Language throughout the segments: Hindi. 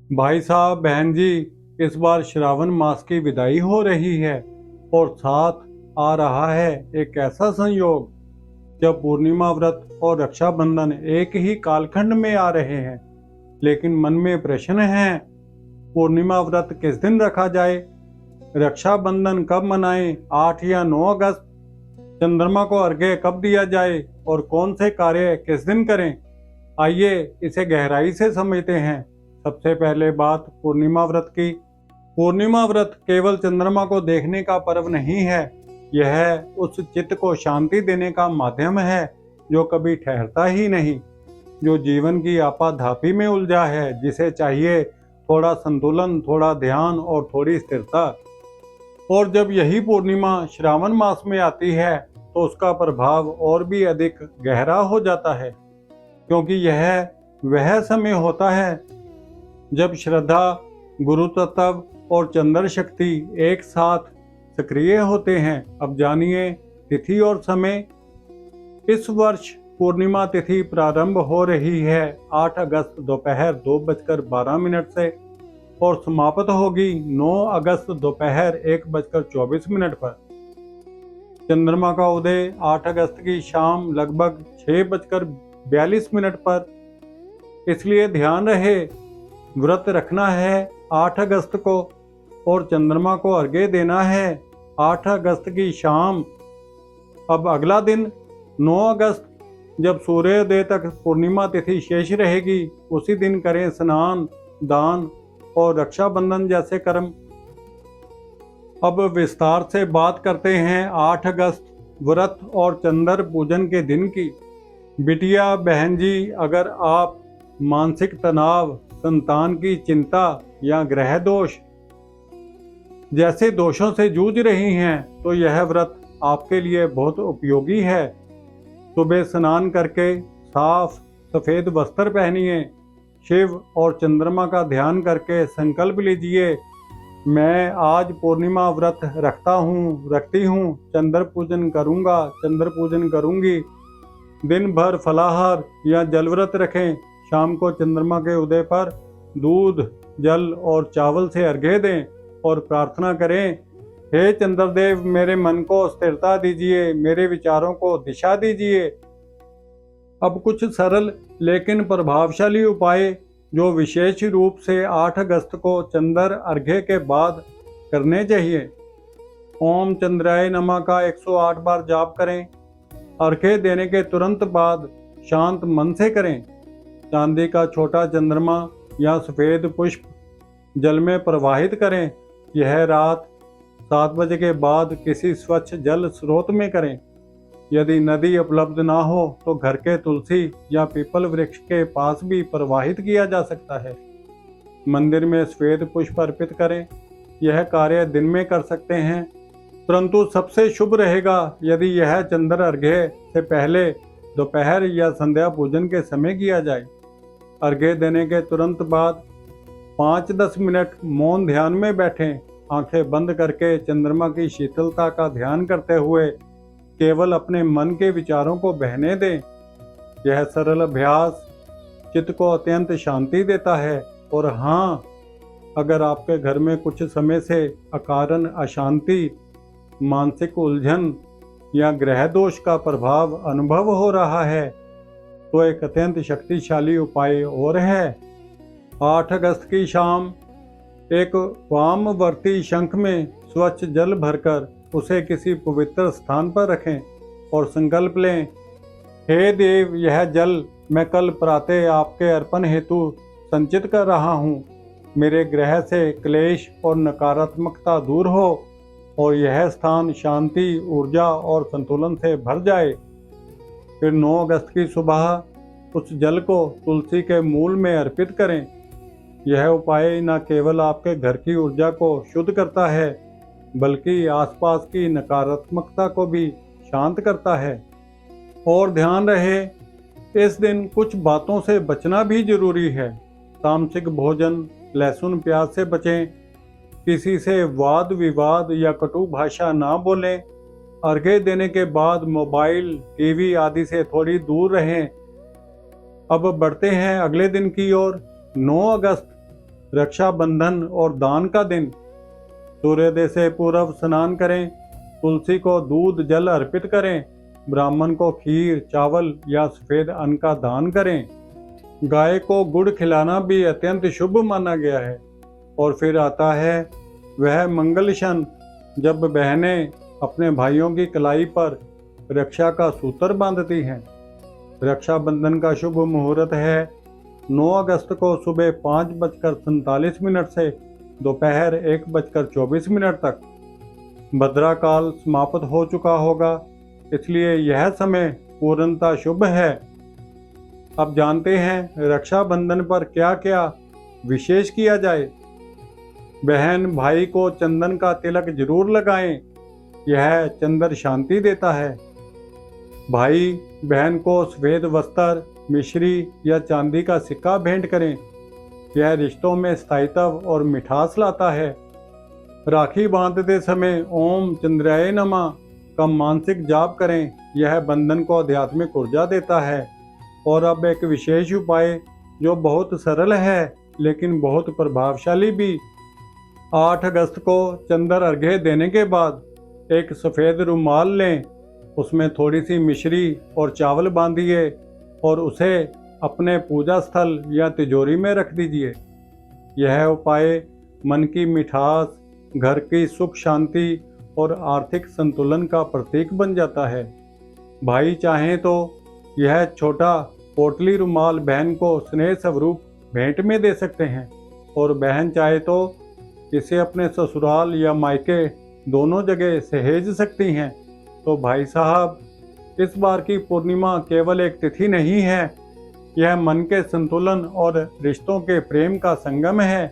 भाई साहब बहन जी, इस बार श्रावण मास की विदाई हो रही है और साथ आ रहा है एक ऐसा संयोग जब पूर्णिमा व्रत और रक्षाबंधन एक ही कालखंड में आ रहे हैं। लेकिन मन में प्रश्न है, पूर्णिमा व्रत किस दिन रखा जाए, रक्षाबंधन कब मनाएं, 8 या 9 अगस्त, चंद्रमा को अर्घ्य कब दिया जाए और कौन से कार्य किस दिन करें। आइए इसे गहराई से समझते हैं। सबसे पहले बात पूर्णिमा व्रत की। पूर्णिमा व्रत केवल चंद्रमा को देखने का पर्व नहीं है, यह उस चित्त को शांति देने का माध्यम है जो कभी ठहरता ही नहीं, जो जीवन की आपाधापी में उलझा है, जिसे चाहिए थोड़ा संतुलन, थोड़ा ध्यान और थोड़ी स्थिरता। और जब यही पूर्णिमा श्रावण मास में आती है तो उसका प्रभाव और भी अधिक गहरा हो जाता है, क्योंकि यह वह समय होता है जब श्रद्धा, गुरु तत्व और चंद्र शक्ति एक साथ सक्रिय होते हैं। अब जानिए तिथि और समय। इस वर्ष पूर्णिमा तिथि प्रारंभ हो रही है 8 अगस्त दोपहर 2:12 से और समाप्त होगी 9 अगस्त दोपहर 1:24 पर। चंद्रमा का उदय 8 अगस्त की शाम लगभग 6:42 पर। इसलिए ध्यान रहे, व्रत रखना है 8 अगस्त को और चंद्रमा को अर्घ्य देना है 8 अगस्त की शाम। अब अगला दिन 9 अगस्त, जब सूर्योदय तक पूर्णिमा तिथि शेष रहेगी, उसी दिन करें स्नान, दान और रक्षाबंधन जैसे कर्म। अब विस्तार से बात करते हैं 8 अगस्त व्रत और चंद्र पूजन के दिन की। बिटिया बहन जी, अगर आप मानसिक तनाव, संतान की चिंता या ग्रह दोष जैसे दोषों से जूझ रही हैं तो यह व्रत आपके लिए बहुत उपयोगी है। सुबह स्नान करके साफ सफेद वस्त्र पहनिए, शिव और चंद्रमा का ध्यान करके संकल्प लीजिए, मैं आज पूर्णिमा व्रत रखती हूँ, चंद्र पूजन करूँगा, चंद्र पूजन करूँगी। दिन भर फलाहार या जल व्रत रखें। शाम को चंद्रमा के उदय पर दूध, जल और चावल से अर्घ्य दें और प्रार्थना करें, हे चंद्रदेव, मेरे मन को स्थिरता दीजिए, मेरे विचारों को दिशा दीजिए। अब कुछ सरल लेकिन प्रभावशाली उपाय जो विशेष रूप से 8 अगस्त को चंद्र अर्घ्य के बाद करने चाहिए। ओम चंद्राय नमः का 108 बार जाप करें। अर्घ्य देने के तुरंत बाद शांत मन से करें। चांदी का छोटा चंद्रमा या सफ़ेद पुष्प जल में प्रवाहित करें। यह रात 7 बजे के बाद किसी स्वच्छ जल स्रोत में करें। यदि नदी उपलब्ध ना हो तो घर के तुलसी या पीपल वृक्ष के पास भी प्रवाहित किया जा सकता है। मंदिर में श्वेत पुष्प अर्पित करें। यह कार्य दिन में कर सकते हैं, परंतु सबसे शुभ रहेगा यदि यह चंद्र अर्घ्य से पहले दोपहर या संध्या पूजन के समय किया जाए। अर्घ्य देने के तुरंत बाद 5-10 मिनट मौन ध्यान में बैठें। आंखें बंद करके चंद्रमा की शीतलता का ध्यान करते हुए केवल अपने मन के विचारों को बहने दें। यह सरल अभ्यास चित्त को अत्यंत शांति देता है। और हाँ, अगर आपके घर में कुछ समय से अकारण अशांति, मानसिक उलझन या ग्रह दोष का प्रभाव अनुभव हो रहा है तो एक अत्यंत शक्तिशाली उपाय और है। 8 अगस्त की शाम एक वामवर्ती शंख में स्वच्छ जल भरकर उसे किसी पवित्र स्थान पर रखें और संकल्प लें, हे देव, यह जल मैं कल प्रातः आपके अर्पण हेतु संचित कर रहा हूँ। मेरे ग्रह से क्लेश और नकारात्मकता दूर हो और यह स्थान शांति, ऊर्जा और संतुलन से भर जाए। फिर 9 अगस्त की सुबह उस जल को तुलसी के मूल में अर्पित करें। यह उपाय न केवल आपके घर की ऊर्जा को शुद्ध करता है, बल्कि आसपास की नकारात्मकता को भी शांत करता है। और ध्यान रहे, इस दिन कुछ बातों से बचना भी जरूरी है। तामसिक भोजन, लहसुन प्याज से बचें। किसी से वाद विवाद या कटु भाषा ना बोलें। अर्घ्य देने के बाद मोबाइल, टीवी आदि से थोड़ी दूर रहें। अब बढ़ते हैं अगले दिन की ओर। 9 अगस्त रक्षाबंधन और दान का दिन। सूर्योदय से पूर्व स्नान करें, तुलसी को दूध जल अर्पित करें, ब्राह्मण को खीर चावल या सफेद अन्न का दान करें। गाय को गुड़ खिलाना भी अत्यंत शुभ माना गया है। और फिर आता है वह मंगल क्षण जब बहनें अपने भाइयों की कलाई पर रक्षा का सूत्र बांधती हैं। रक्षाबंधन का शुभ मुहूर्त है 9 अगस्त को सुबह 5:47 से दोपहर 1:24 तक। भद्रा काल समाप्त हो चुका होगा, इसलिए यह समय पूर्णतः शुभ है। अब जानते हैं रक्षाबंधन पर क्या क्या विशेष किया जाए। बहन भाई को चंदन का तिलक जरूर लगाएं, यह चंद्र शांति देता है। भाई बहन को सफेद वस्त्र, मिश्री या चांदी का सिक्का भेंट करें, यह रिश्तों में स्थायित्व और मिठास लाता है। राखी बांधते समय ओम चंद्राय नमः का मानसिक जाप करें, यह बंधन को आध्यात्मिक ऊर्जा देता है। और अब एक विशेष उपाय जो बहुत सरल है लेकिन बहुत प्रभावशाली भी। 8 अगस्त को चंद्र अर्घ्य देने के बाद एक सफ़ेद रुमाल लें, उसमें थोड़ी सी मिश्री और चावल बांधिए और उसे अपने पूजा स्थल या तिजोरी में रख दीजिए। यह उपाय मन की मिठास, घर की सुख शांति और आर्थिक संतुलन का प्रतीक बन जाता है। भाई चाहें तो यह छोटा पोटली रुमाल बहन को स्नेह स्वरूप भेंट में दे सकते हैं, और बहन चाहे तो इसे अपने ससुराल या मायके दोनों जगह सहेज सकती हैं। तो भाई साहब, इस बार की पूर्णिमा केवल एक तिथि नहीं है, यह मन के संतुलन और रिश्तों के प्रेम का संगम है।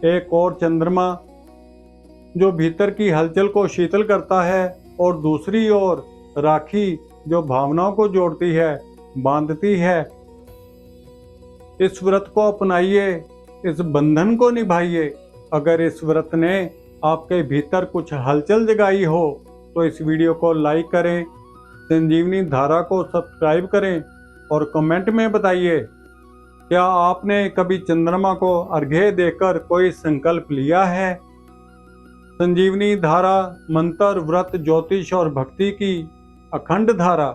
एक और चंद्रमा जो भीतर की हलचल को शीतल करता है, और दूसरी ओर राखी जो भावनाओं को जोड़ती है, बांधती है। इस व्रत को अपनाइए, इस बंधन को निभाइए। अगर इस व्रत ने आपके भीतर कुछ हलचल जगाई हो तो इस वीडियो को लाइक करें, संजीवनी धारा को सब्सक्राइब करें और कमेंट में बताइए, क्या आपने कभी चंद्रमा को अर्घ्य देकर कोई संकल्प लिया है? संजीवनी धारा मंत्र, व्रत, ज्योतिष और भक्ति की अखंड धारा।